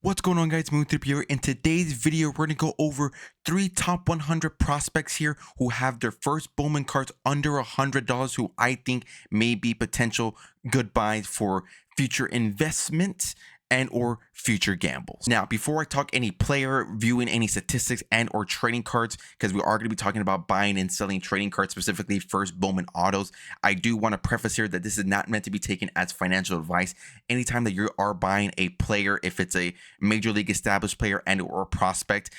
What's going on, guys? Moon3 here. In today's video, we're going to go over 3 top 100 prospects here who have their first Bowman cards under $100, who I think may be potential good buys for future investments and or future gambles. Now, before I talk any player, viewing any statistics and or trading cards, because we are going to be talking about buying and selling trading cards, specifically first Bowman autos, I do want to preface here that this is not meant to be taken as financial advice. Anytime that you are buying a player, if it's a major league established player and or prospect,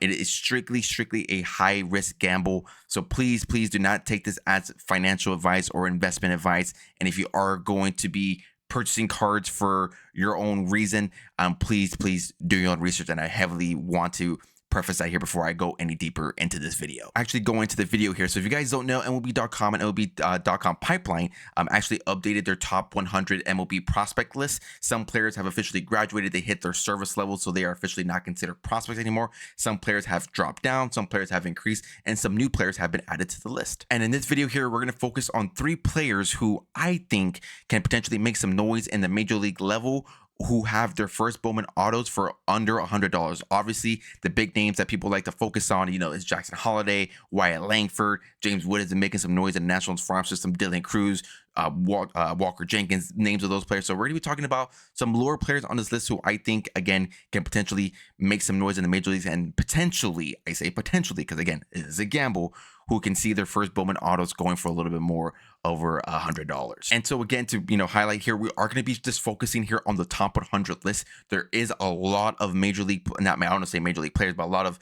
it is strictly a high risk gamble. So please do not take this as financial advice or investment advice. And if you are going to be purchasing cards for your own reason, please do your own research, and I heavily want to preface that here before I go any deeper into this video. Actually go into the video here. So if you guys don't know, MLB.com and MLB.com Pipeline actually updated their top 100 MLB prospect list. Some players have officially graduated. They hit their service level, so they are officially not considered prospects anymore. Some players have dropped down, some players have increased, and some new players have been added to the list. And in this video here, we're going to focus on 3 players who I think can potentially make some noise in the major league level, who have their first Bowman autos for under $100. Obviously, the big names that people like to focus on, is Jackson Holliday, Wyatt Langford, James Wood has been making some noise in the Nationals farm system, Dylan Cruz, Walker Jenkins, names of those players. So we're going to be talking about some lower players on this list who I think, again, can potentially make some noise in the major leagues, and potentially, I say potentially, because again, it is a gamble, who can see their first Bowman autos going for a little bit more, over $100. And so again, to highlight here, we are going to be just focusing here on the top 100 list. There is a lot of major league, I don't want to say major league players, but a lot of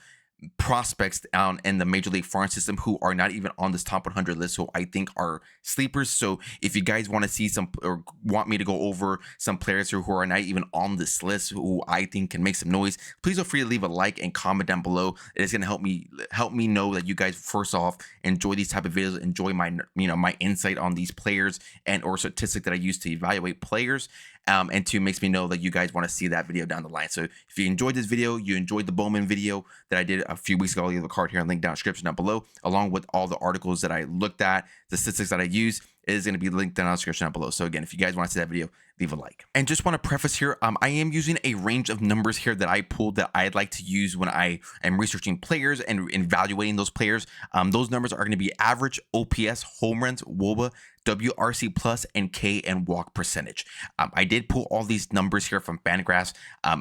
prospects down in the major league farm system who are not even on this top 100 list, who I think are sleepers. So if you guys want to see some, or want me to go over some players who are not even on this list who I think can make some noise, please feel free to leave a like and comment down below. It is going to help me know that you guys, first off, enjoy these type of videos, enjoy my my insight on these players and or statistic that I use to evaluate players. And 2, makes me know that you guys want to see that video down the line. So if you enjoyed this video, you enjoyed the Bowman video that I did a few weeks ago, I'll leave a card here and link down description down below, along with all the articles that I looked at, the statistics that I use. It is going to be linked down in the description down below. So again, if you guys want to see that video, leave a like. And just want to preface here, I am using a range of numbers here that I pulled that I'd like to use when I am researching players and evaluating those players. Those numbers are going to be average, OPS, home runs, WOBA, WRC plus, and K and walk percentage. I did pull all these numbers here from Fangraphs.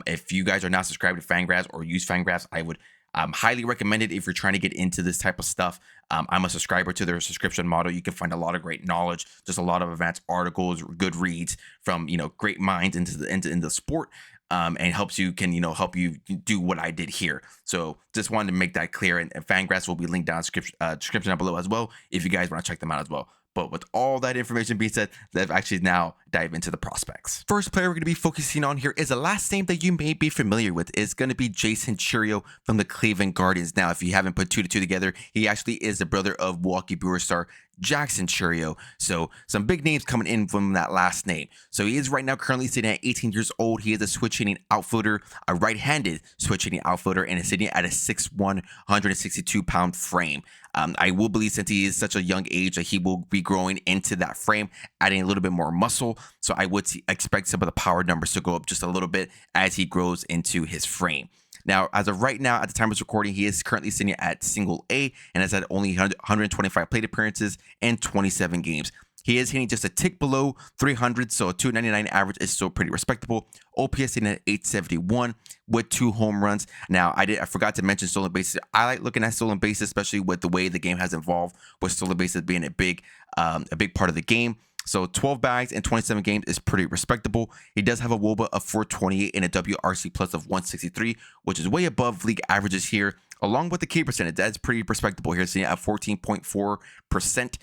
If you guys are not subscribed to Fangraphs or use Fangraphs, I would highly recommend it if you're trying to get into this type of stuff. I'm a subscriber to their subscription model. You can find a lot of great knowledge, just a lot of advanced articles, good reads from great minds into the sport. And help you do what I did here. So just wanted to make that clear. And Fangraphs will be linked down description down below as well if you guys want to check them out as well. But with all that information being said, let's actually now dive into the prospects. First player we're going to be focusing on here is a last name that you may be familiar with. It's going to be Jaison Chourio from the Cleveland Guardians. Now, if you haven't put 2 to 2 together, he actually is the brother of Milwaukee Brewers star Jackson Chourio. So some big names coming in from that last name. So he is right now currently sitting at 18 years old. He is a switch hitting outfielder, a right-handed switch hitting outfielder, and is sitting at a 6'1", 162-pound frame. I will believe, since he is such a young age, that he will be growing into that frame, adding a little bit more muscle. So I would expect some of the power numbers to go up just a little bit as he grows into his frame. Now, as of right now, at the time of this recording, he is currently sitting at single A and has had only 125 plate appearances and 27 games. He is hitting just a tick below 300, so a 299 average is still pretty respectable. OPS sitting at 871 with 2 home runs. Now, I forgot to mention stolen bases. I like looking at stolen bases, especially with the way the game has evolved, with stolen bases being a big part of the game. So 12 bags in 27 games is pretty respectable. He does have a WOBA of 428 and a WRC plus of 163, which is way above league averages here, along with the K percentage. That's pretty respectable here, sitting at 14.4%.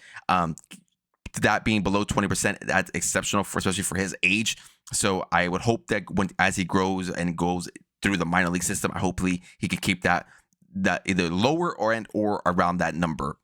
That being below 20%, that's exceptional, especially for his age. So I would hope that as he grows and goes through the minor league system, hopefully he can keep that either lower or around that number.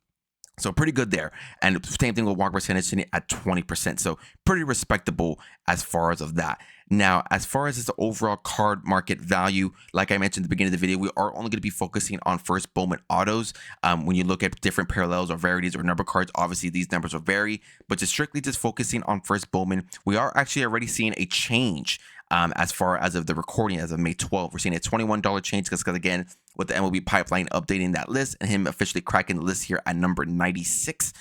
So pretty good there. And same thing with walk percentage, sitting at 20%. So pretty respectable as far as of that. Now, as far as the overall card market value, like I mentioned at the beginning of the video, we are only going to be focusing on first Bowman autos. When you look at different parallels or varieties or number cards, obviously these numbers will vary, but just strictly focusing on first Bowman, we are actually already seeing a change as far as of the recording as of May 12th. We're seeing a $21 change because again, with the MLB pipeline updating that list and him officially cracking the list here at number 96,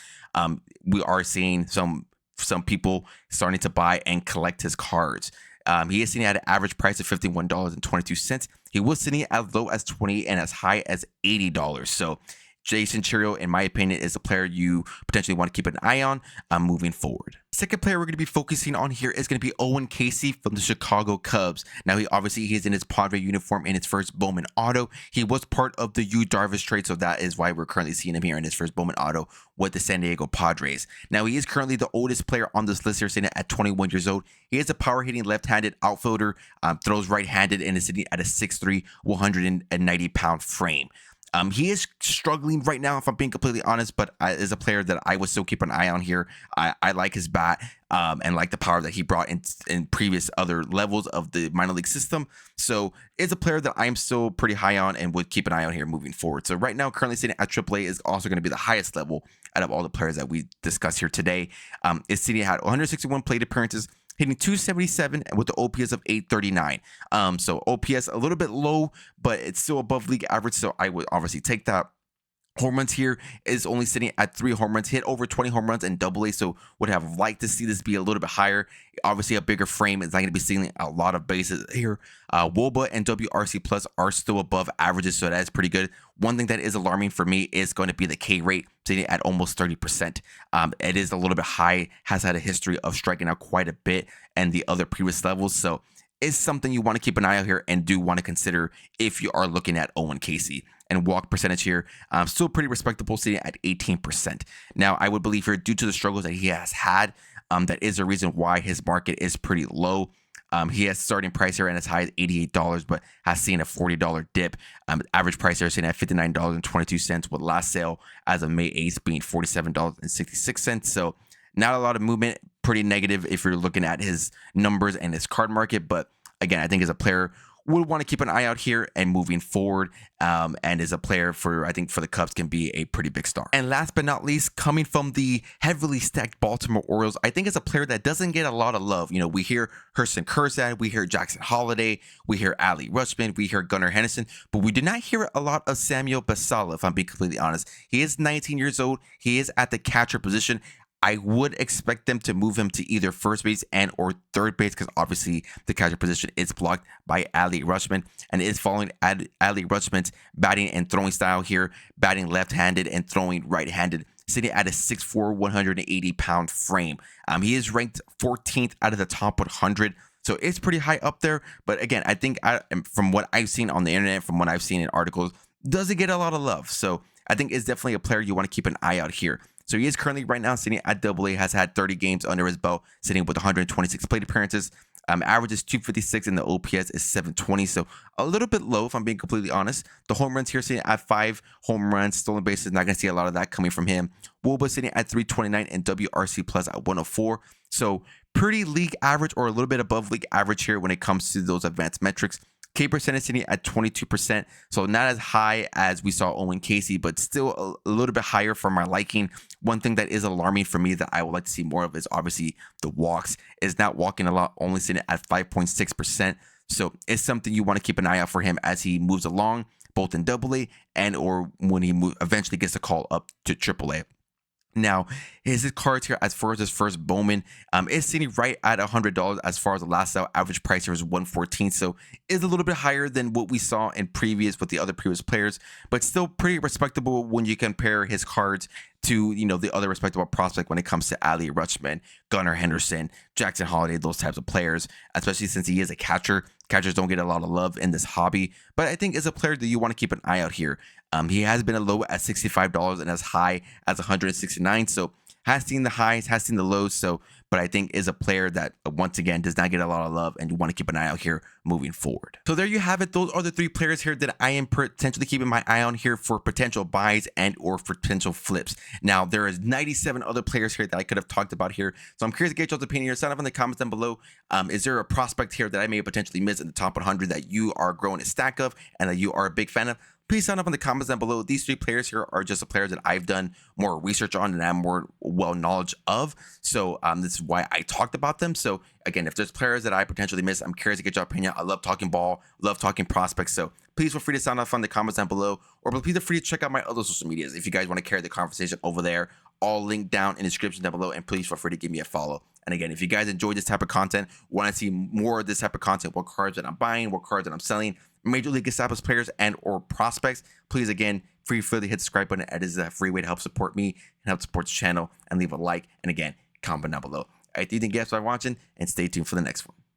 we are seeing some people starting to buy and collect his cards. He is sitting at an average price of $51.22. He was sitting as low as $20 and as high as $80. So Jaison Chourio, in my opinion, is a player you potentially want to keep an eye on moving forward. Second player we're going to be focusing on here is going to be Owen Caissie from the Chicago Cubs. Now, he's in his Padre uniform in his first Bowman auto. He was part of the Yu Darvish trade, so that is why we're currently seeing him here in his first Bowman auto with the San Diego Padres. Now, he is currently the oldest player on this list here, sitting at 21 years old. He is a power-hitting left-handed outfielder, throws right-handed, and is sitting at a 6'3", 190-pound frame. He is struggling right now, if I'm being completely honest, but is a player that I would still keep an eye on here. I like his bat and like the power that he brought in previous other levels of the minor league system. So is a player that I am still pretty high on and would keep an eye on here moving forward. So right now, currently sitting at AAA is also going to be the highest level out of all the players that we discussed here today. Is sitting at 161 plate appearances, hitting 277 with the OPS of 839. So OPS a little bit low, but it's still above league average. So I would obviously take that. Home runs here is only sitting at 3 home runs, hit over 20 home runs in AA, so would have liked to see this be a little bit higher. Obviously, a bigger frame is not going to be stealing a lot of bases here. WOBA and WRC Plus are still above averages, so that is pretty good. One thing that is alarming for me is going to be the K rate, sitting at almost 30%. It is a little bit high, has had a history of striking out quite a bit and the other previous levels, so is something you want to keep an eye out here and do want to consider if you are looking at Owen Caissie. And walk percentage here, still pretty respectable, sitting at 18%. Now, I would believe here, due to the struggles that he has had, that is a reason why his market is pretty low. He has starting price here and as high as $88, but has seen a $40 dip. Average price here sitting at $59.22, with last sale as of May 8th being $47.66. So not a lot of movement, pretty negative if you're looking at his numbers and his card market. But again, I think as a player, would want to keep an eye out here and moving forward, and is a player for, I think, for the Cubs can be a pretty big star. And last but not least, coming from the heavily stacked Baltimore Orioles, I think is a player that doesn't get a lot of love. You know, we hear Hurston Kazmir, we hear Jackson Holliday, we hear Adley Rutschman, we hear Gunnar Henderson, but we do not hear a lot of Samuel Basallo, if I'm being completely honest. He is 19 years old. He is at the catcher position. I would expect them to move him to either first base and or third base, because obviously the catcher position is blocked by Adley Rutschman, and is following Adley Rutschman's batting and throwing style here, batting left-handed and throwing right-handed, sitting at a 6'4", 180-pound frame. He is ranked 14th out of the top 100. So it's pretty high up there. But again, I think from what I've seen on the internet, from what I've seen in articles, doesn't get a lot of love. So I think it's definitely a player you want to keep an eye out here. So he is currently right now sitting at AA, has had 30 games under his belt, sitting with 126 plate appearances. Average is 256 and the OPS is 720. So a little bit low, if I'm being completely honest. The home runs here sitting at 5 home runs. Stolen bases, not going to see a lot of that coming from him. WOBA sitting at 329 and WRC Plus at 104. So pretty league average, or a little bit above league average here when it comes to those advanced metrics. K percentage sitting at 22%, so not as high as we saw Owen Caissie, but still a little bit higher for my liking. One thing that is alarming for me that I would like to see more of is obviously the walks. Is not walking a lot, only sitting at 5.6%. So it's something you want to keep an eye out for him as he moves along, both in AA and or when he eventually gets a call up to AAA. Now, his cards here, as far as his first Bowman, is sitting right at $100 as far as the last sale. Average price here is $114, so is a little bit higher than what we saw in previous with the other previous players, but still pretty respectable when you compare his cards to, you know, the other respectable prospect when it comes to Adley Rutschman, Gunnar Henderson, Jackson Holliday, those types of players, especially since he is a catcher. Catchers don't get a lot of love in this hobby, but I think as a player that you want to keep an eye out here. He has been as low as $65 and as high as $169, so has seen the highs, has seen the lows, so but I think is a player that once again does not get a lot of love, and you want to keep an eye out here moving forward. So there you have it. Those are the 3 players here that I am potentially keeping my eye on here for potential buys and or for potential flips. Now there is 97 other players here that I could have talked about here, so I'm curious to get y'all's opinion here. Sign up in the comments down below. Is there a prospect here that I may potentially miss in the top 100 that you are growing a stack of and that you are a big fan of? please sound up in the comments down below. These 3 players here are just the players that I've done more research on and I'm more well knowledge of. So this is why I talked about them. So again, if there's players that I potentially miss, I'm curious to get your opinion. I love talking ball, love talking prospects. So please feel free to sound off in the comments down below, or please feel free to check out my other social medias if you guys want to carry the conversation over there. All linked down in the description down below, and please feel free to give me a follow. And again, if you guys enjoy this type of content, want to see more of this type of content, what cards that I'm buying, what cards that I'm selling, Major League established players and or prospects, please again, feel free to hit the subscribe button. It is a free way to help support me and help support the channel, and leave a like. And again, comment down below. All right, thank you guys for watching, and stay tuned for the next one.